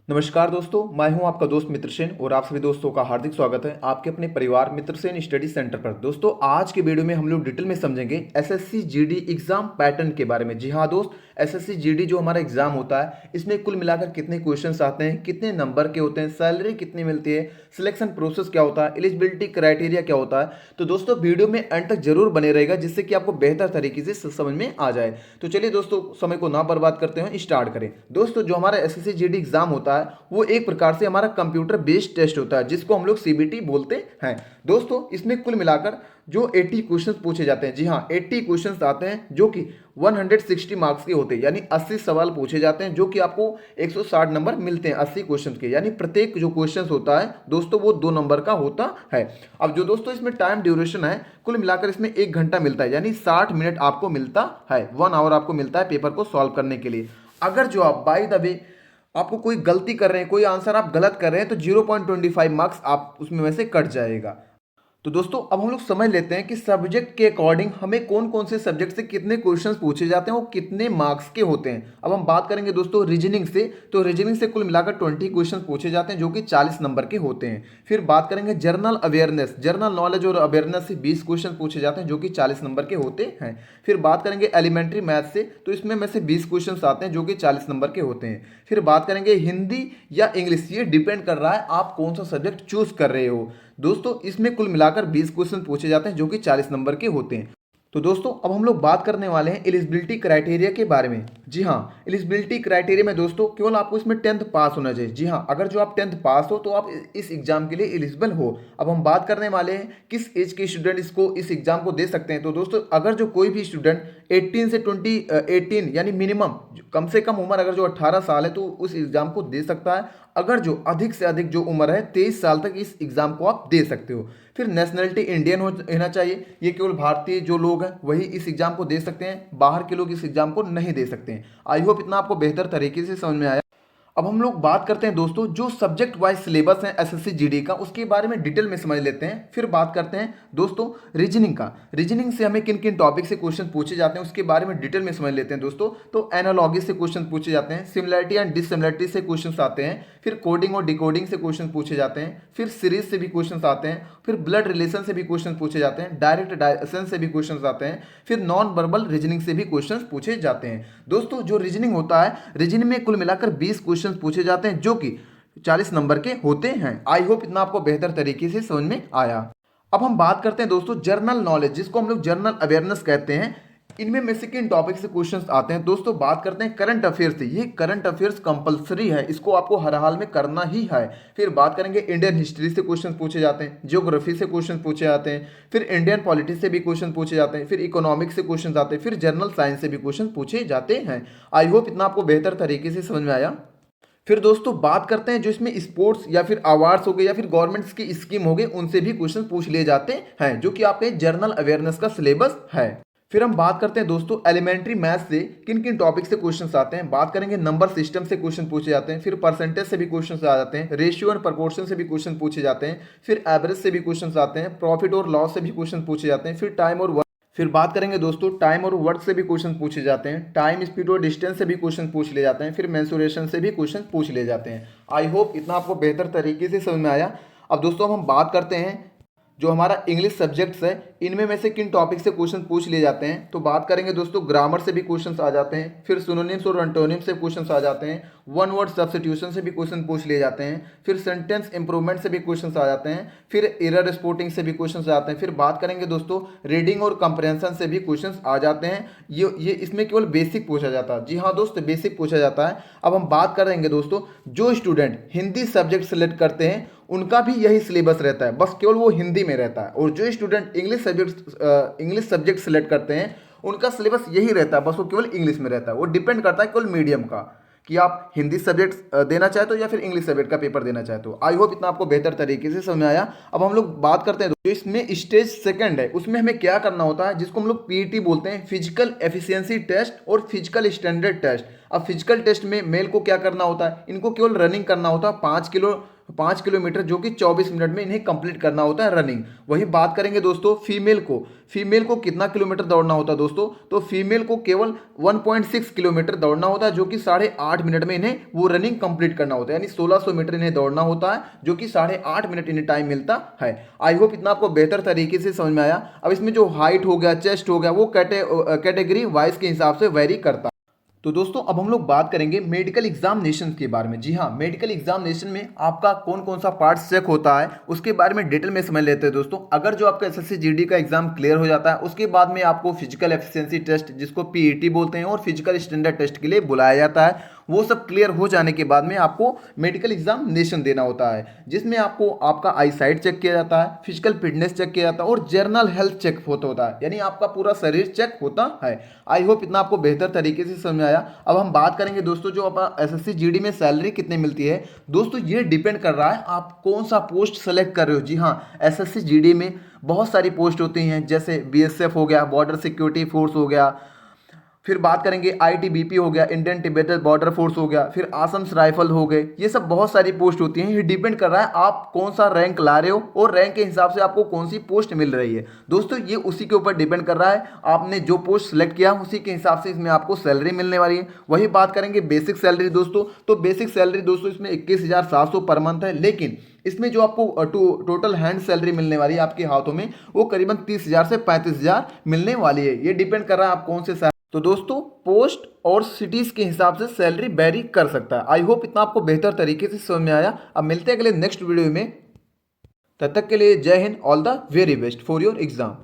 नमस्कार दोस्तों, मैं हूं आपका दोस्त मित्र सेन और आप सभी दोस्तों का हार्दिक स्वागत है आपके अपने परिवार मित्र सेन स्टडी सेंटर पर। दोस्तों, आज के वीडियो में हम लोग डिटेल में समझेंगे एसएससी जीडी एग्जाम पैटर्न के बारे में। जी हां दोस्त, एसएससी जीडी जो हमारा एग्जाम होता है, इसमें कुल मिलाकर कितने क्वेश्चंस आते हैं, कितने नंबर के होते हैं, सैलरी कितनी मिलती है, सिलेक्शन प्रोसेस क्या होता है, एलिजिबिलिटी क्राइटेरिया क्या होता है। तो दोस्तों, वीडियो में एंड तक जरूर बने रहेगा जिससे कि आपको बेहतर तरीके से समझ में आ जाए। तो चलिए दोस्तों, समय को ना बर्बाद करते हैं, स्टार्ट करें। दोस्तों, जो हमारा एसएससी जीडी एग्जाम होता है वो एक प्रकार से हमारा कंप्यूटर बेस्ड टेस्ट होता है जिसको हम लोग सीबीटी बोलते हैं। दोस्तों, इसमें कुल मिलाकर जो 80 क्वेश्चंस पूछे जाते हैं, जी हाँ 80 क्वेश्चंस आते हैं जो कि 160 मार्क्स के होते हैं, यानी 80 सवाल पूछे जाते हैं जो कि आपको 160 नंबर मिलते हैं 80 क्वेश्चंस के। यानी प्रत्येक जो क्वेश्चंस होता है दोस्तों वो 2 नंबर का होता है। अब जो दोस्तों इसमें टाइम ड्यूरेशन है, कुल मिलाकर इसमें 1 घंटा मिलता है, यानी 60 मिनट आपको मिलता है, 1 आवर आपको मिलता है पेपर को सॉल्व करने के लिए। अगर जो आप बाय द वे आपको कोई गलती कर रहे हैं, कोई आंसर आप गलत कर रहे हैं, तो 0.25 मार्क्स आप उसमें में से कट जाएगा। तो दोस्तों, अब हम लोग समझ लेते हैं कि सब्जेक्ट के अकॉर्डिंग हमें कौन कौन से सब्जेक्ट से कितने क्वेश्चंस पूछे जाते हैं और कितने मार्क्स के होते हैं। अब हम बात करेंगे दोस्तों रीजनिंग से, तो रीजनिंग से कुल मिलाकर 20 क्वेश्चंस पूछे जाते हैं जो कि 40 नंबर के होते हैं। फिर बात करेंगे जनरल अवेयरनेस, जनरल नॉलेज और अवेयरनेस से 20 क्वेश्चन पूछे जाते हैं जो कि 40 नंबर के होते हैं। फिर बात करेंगे एलिमेंट्री मैथ से, तो इसमें में से 20 क्वेश्चन आते हैं जो कि 40 नंबर के होते हैं। फिर बात करेंगे हिंदी या इंग्लिश, ये डिपेंड कर रहा है आप कौन सा सब्जेक्ट चूज कर रहे हो। दोस्तों, इसमें कुल मिलाकर 20 क्वेश्चन पूछे जाते हैं जो कि 40 नंबर के होते हैं। तो दोस्तों, अब हम लोग बात करने वाले हैं एलिजिबिलिटी क्राइटेरिया के बारे में। जी हाँ, एलिजिबिलिटी क्राइटेरिया में दोस्तों केवल आपको इसमें 10th पास होना चाहिए। जी हाँ, अगर जो आप 10th पास हो तो आप इस एग्जाम के लिए एलिजिबल हो। अब हम बात करने वाले हैं किस एज के स्टूडेंट इस एग्जाम को दे सकते हैं। तो दोस्तों, अगर जो कोई भी स्टूडेंट 18 से 18 यानी मिनिमम कम से कम उम्र अगर जो 18 साल है तो उस एग्जाम को दे सकता है। अगर जो अधिक से अधिक जो उम्र है 23 साल तक इस एग्जाम को आप दे सकते हो। फिर नेशनलिटी इंडियन होना चाहिए, ये केवल भारतीय जो लोग हैं वही इस एग्जाम को दे सकते हैं, बाहर के लोग इस एग्जाम को नहीं दे सकते हैं। आई होप इतना आपको बेहतर तरीके से समझ में आया। अब हम लोग बात करते हैं दोस्तों जो सब्जेक्ट वाइज सिलेबस है एसएससी जीडी का, उसके बारे में डिटेल में समझ लेते हैं। फिर बात करते हैं दोस्तों रीजनिंग का, रीजनिंग से हमें किन किन टॉपिक से क्वेश्चन पूछे जाते हैं उसके बारे में डिटेल में समझ लेते हैं दोस्तों। तो एनालॉजी से क्वेश्चन पूछे जाते हैं, सिमिलरिटी एंड डिससिमिलरिटी से क्वेश्चन आते हैं, फिर कोडिंग और डिकोडिंग से क्वेश्चन पूछे जाते हैं, फिर सीरीज से भी क्वेश्चन आते हैं, फिर ब्लड रिलेशन से भी क्वेश्चन पूछे जाते हैं, डायरेक्ट डायरेक्शन से भी क्वेश्चन आते हैं, फिर नॉन वर्बल रीजनिंग से भी क्वेश्चन पूछे जाते हैं। दोस्तों, जो रीजनिंग होता है, रीजनिंग में कुल मिलाकर 20 क्वेश्चन पूछे जाते हैं जो कि 40 नंबर के होते हैं। आई होप इतना आपको बेहतर तरीके से समझ में आया। अब हम बात करते हैं दोस्तों जनरल नॉलेज, जिसको हम लोग जनरल अवेयरनेस कहते हैं। इनमें में से किन टॉपिक से क्वेश्चंस आते हैं। दोस्तों, बात करते हैं करंट अफेयर्स से। ये करंट अफेयर्स कंपलसरी है, इसको आपको हर हाल में करना ही है। फिर बात करेंगे इंडियन हिस्ट्री से क्वेश्चन पूछे जाते हैं, ज्योग्राफी से क्वेश्चन पूछे जाते हैं, फिर इंडियन पॉलिटिक्स से भी क्वेश्चन पूछे जाते हैं, फिर इकोनॉमिक्स से क्वेश्चन आते हैं, फिर जनरल साइंस से भी क्वेश्चन पूछे जाते हैं। आई होप इतना आपको बेहतर तरीके से समझ में आया। फिर दोस्तों बात करते हैं जो इसमें स्पोर्ट्स या फिर अवार्ड्स हो गए या फिर गवर्नमेंट्स की स्कीम हो गई, उनसे भी क्वेश्चन पूछ लिए जाते हैं जो कि आपके जनरल अवेयरनेस का सिलेबस है। फिर हम बात करते हैं दोस्तों एलिमेंट्री मैथ से किन किन टॉपिक से क्वेश्चंस आते हैं। बात करेंगे नंबर सिस्टम से क्वेश्चन पूछे जाते हैं, फिर परसेंटेज से भी क्वेश्चंस आ जाते हैं, रेशियो एंड प्रपोर्शन से भी क्वेश्चन पूछे जाते हैं, फिर एवरेज से भी क्वेश्चंस आते हैं, प्रॉफिट और लॉस से भी क्वेश्चन पूछे जाते हैं, फिर टाइम और वर्क। फिर बात करेंगे दोस्तों टाइम और वर्क से भी क्वेश्चन पूछे जाते हैं, टाइम स्पीड और डिस्टेंस से भी क्वेश्चन पूछ लिए जाते हैं, फिर मेंसुरेशन से भी क्वेश्चन पूछ लिए जाते हैं। आई होप इतना आपको बेहतर तरीके से समझ में आया। अब दोस्तों हम बात करते हैं जो हमारा इंग्लिश सब्जेक्ट्स है, इनमें में से किन टॉपिक से क्वेश्चन पूछ लिए जाते हैं। तो बात करेंगे दोस्तों ग्रामर से भी क्वेश्चंस आ जाते हैं, फिर सिनोनिम्स और एंटोनिम्स से क्वेश्चंस आ जाते हैं, वन वर्ड सब्स्टिट्यूशन से भी क्वेश्चन पूछ लिए जाते हैं, फिर सेंटेंस इंप्रूवमेंट से भी क्वेश्चंस आ जाते हैं, फिर एरर स्पॉटिंग से भी क्वेश्चंस आते हैं। फिर बात करेंगे दोस्तों रीडिंग और कंप्रहेंशन से भी क्वेश्चंस आ जाते हैं। ये इसमें केवल बेसिक पूछा जाता है। जी हाँ दोस्त, बेसिक पूछा जाता है। अब हम बात करेंगे दोस्तों जो स्टूडेंट हिंदी सब्जेक्ट सेलेक्ट करते हैं उनका भी यही सिलेबस रहता है, बस केवल वो हिंदी में रहता है। और जो स्टूडेंट इंग्लिश सब्जेक्ट सेलेक्ट करते हैं उनका सिलेबस यही रहता है, बस वो केवल इंग्लिश में रहता है। वो डिपेंड करता है केवल मीडियम का कि आप हिंदी सब्जेक्ट देना चाहते हो या फिर इंग्लिश सब्जेक्ट का पेपर देना चाहते हो। आई होप इतना आपको बेहतर तरीके से समझ में आया। अब हम लोग बात करते हैं जो इसमें स्टेज सेकंड है, उसमें हमें क्या करना होता है, जिसको हम लोग पीईटी बोलते हैं, फिजिकल एफिशिएंसी टेस्ट और फिजिकल स्टैंडर्ड टेस्ट। अब फिजिकल टेस्ट में मेल को क्या करना होता है, इनको केवल रनिंग करना होता है, 5 किलोमीटर जो कि 24 मिनट में इन्हें कंप्लीट करना होता है रनिंग। वही बात करेंगे दोस्तों फीमेल को कितना किलोमीटर दौड़ना होता है दोस्तों, तो फीमेल को केवल 1.6 किलोमीटर दौड़ना होता है जो कि 8.5 मिनट में इन्हें वो रनिंग कंप्लीट करना होता है, यानी 1600 मीटर इन्हें दौड़ना होता है जो कि 8.5 मिनट इन्हें टाइम मिलता है। आई होप इतना आपको बेहतर तरीके से समझ में आया। अब इसमें जो हाइट हो गया, चेस्ट हो गया, वो कैटेगरी वाइज के हिसाब से वेरी करता है। तो दोस्तों अब हम लोग बात करेंगे मेडिकल एग्जामिनेशन के बारे में। जी हाँ, मेडिकल एग्जामिनेशन में आपका कौन कौन सा पार्ट चेक होता है उसके बारे में डिटेल में समझ लेते हैं दोस्तों। अगर जो आपका एसएससी जीडी का एग्जाम क्लियर हो जाता है उसके बाद में आपको फिजिकल एफिशिएंसी टेस्ट जिसको पीईटी बोलते हैं और फिजिकल स्टैंडर्ड टेस्ट के लिए बुलाया जाता है। वो सब क्लियर हो जाने के बाद में आपको मेडिकल एग्जामिनेशन देना होता है जिसमें आपको आपका आई साइट चेक किया जाता है, फिजिकल फिटनेस चेक किया जाता है और जनरल हेल्थ चेक होता है, यानी आपका पूरा शरीर चेक होता है। आई होप इतना आपको बेहतर तरीके से समझ आया। अब हम बात करेंगे दोस्तों जो अपना एसएससी जीडी में सैलरी कितनी मिलती है। दोस्तों ये डिपेंड कर रहा है आप कौन सा पोस्ट सेलेक्ट कर रहे हो। जी हाँ, एसएससी जीडी में बहुत सारी पोस्ट होती हैं, जैसे बीएसएफ हो गया, बॉर्डर सिक्योरिटी फोर्स हो गया, फिर बात करेंगे आईटीबीपी हो गया, इंडियन तिब्बतन बॉर्डर फोर्स हो गया, फिर आसम्स राइफल हो गए। ये सब बहुत सारी पोस्ट होती हैं। ये डिपेंड कर रहा है आप कौन सा रैंक ला रहे हो और रैंक के हिसाब से आपको कौन सी पोस्ट मिल रही है। दोस्तों ये उसी के ऊपर डिपेंड कर रहा है, आपने जो पोस्ट सेलेक्ट किया उसी के हिसाब से इसमें आपको सैलरी मिलने वाली है। वही बात करेंगे बेसिक सैलरी दोस्तों, तो बेसिक सैलरी दोस्तों इसमें 21,700 पर मंथ है, लेकिन इसमें जो आपको टोटल हैंड सैलरी मिलने वाली है आपके हाथों में वो करीबन 30,000 से 35,000 मिलने वाली है। ये डिपेंड कर रहा है आप कौन से। तो दोस्तों पोस्ट और सिटीज के हिसाब से सैलरी वेरी कर सकता है। आई होप इतना आपको बेहतर तरीके से समझ में आया। अब मिलते हैं अगले नेक्स्ट वीडियो में, तब तक के लिए जय Hind, all the very best for your exam.